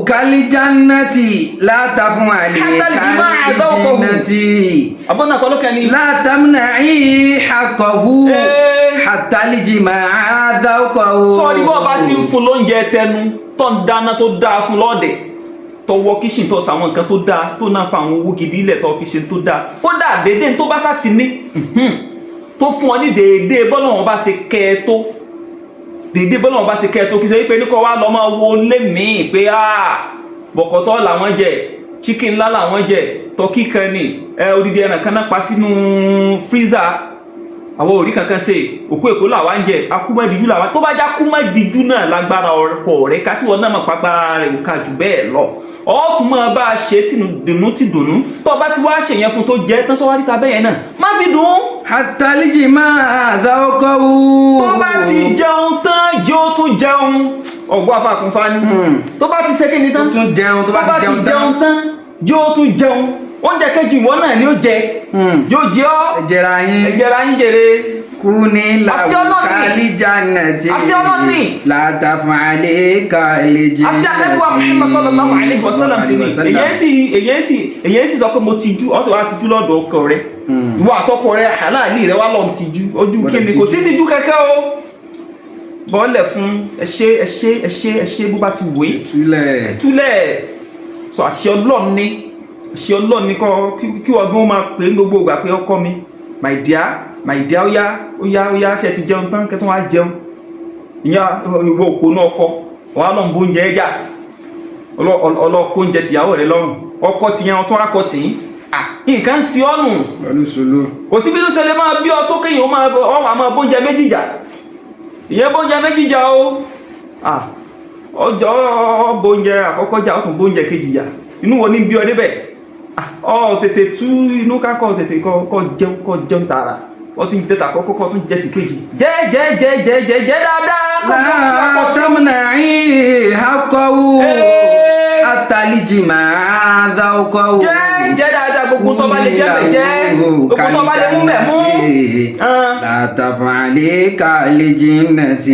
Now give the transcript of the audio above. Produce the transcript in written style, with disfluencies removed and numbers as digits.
kalijannati la taf'ali kalijannati abona ko lo kani la tamna'i haqqahu hatta al-jima'a dhawqahu. so ri bo ba ti fún lóúnjẹ tẹnu tó ń dáná tó dáa fún lọ́dẹ tó wọ kitchen tó ṣàwọn nǹkan tó dáa tó náà fa àwọn owó gidi ilẹ̀ tó fi ṣe tó dáa ó dà dédé tó bá sá ti ní tó fún ọ ní dédé bọ́lọ́run bá ṣe kẹ́ ẹ tó dédé bọ́lọ́run bá ṣe kẹ́ ẹ tó kì í ṣe pé ní kọ́ wá lọ máa wo lé míì pé bọ̀kọ̀tọ́ làwọn jẹ chicken ńlá làwọn jẹ turkey kan ní odidi ẹran kan náà pa sínú freezer àwọn orí kankan ṣe òkú èkó làwọn ń jẹ akúmọ̀díjú làwọn tó bá já kúmọ̀díjú náà lágbára ọkọ̀ rẹ̀ ká tí wọ́n náà mọ̀ pàgbára rẹ̀ ò ká jù bẹ́ẹ̀ lọ ọ tún máa bá a ṣe tìdùnnú tìdùnnú tó bá ti wá ṣe yẹn fún tó jẹ tán sọ́wọ́ níta bẹ́yẹn náà má fi dùn. hatta al-jima'a dhawqahu. tó bá ti jẹun tán yóò tún jẹun ọgbọ́n afákúnfà ni tó bá ti ṣe kí ni tán tó bá ti jẹun tán yóò tún jẹun oúnjẹ kejì ìwọ náà ni ó jẹ yóò jẹ ọ ẹjẹra yín jèrè. kuni lahu kalijannati la taf'ali kalijannati. àṣẹ àdébùwà Muhammad sallallahu alaihi wasallam sí ni èyí sì sọ pé mo tijú ọ sì wá tijú lọ́dọ̀ ọkọ rẹ ìwọ àtọkọ rẹ halali rẹ wá lọ tijú ojú kíni kò sí tijú kẹkẹ o bọ́ọ̀lẹ̀ fún ẹṣẹ́ bó bá ti wé túlẹ̀ so àṣẹ Ọlọ́run ni kí wọ́n gbọ́n máa pè é gbogbo ìgbà pé ọkọ mi my dear óyá ṣe ti jẹun tán kẹtọ́ wá jẹun ìyá ìwọ òpó náà ọkọ wọ́n á lọ bó oúnjẹ ẹja ọlọ́kọ oúnjẹ tìyàwó rẹ lọ́rùn ọkọ tìyàn ọtọ́ akọ tì í nǹkan ń sí ọ́nù kò sí bí ló ṣe lè máa bí ọ tó kéèyàn ọwà máa bóúnjẹ méjì jà ìyẹn bóúnjẹ méjì jà o ọjọ́ bóúnjẹ àkọ́kọ́ jà ó tún bóúnjẹ kejì jà inú wo ní bí ọ débẹ̀ tètè tú inú kákọ́ tètè kọ́ jẹun tààrà wọ́n ti ń tẹ́ta kọ́kọ́ tún jẹ́ ti kejì jẹ́ dáadáa la tamna'i haqqahu hatta al-jima'a dhawqahu. jẹ́ dáadáa gbogbo tó bá lè jẹ́ bẹ̀ jẹ́ gbogbo tó bá lè mú bẹ̀ mú. la taf'ali kalijannati.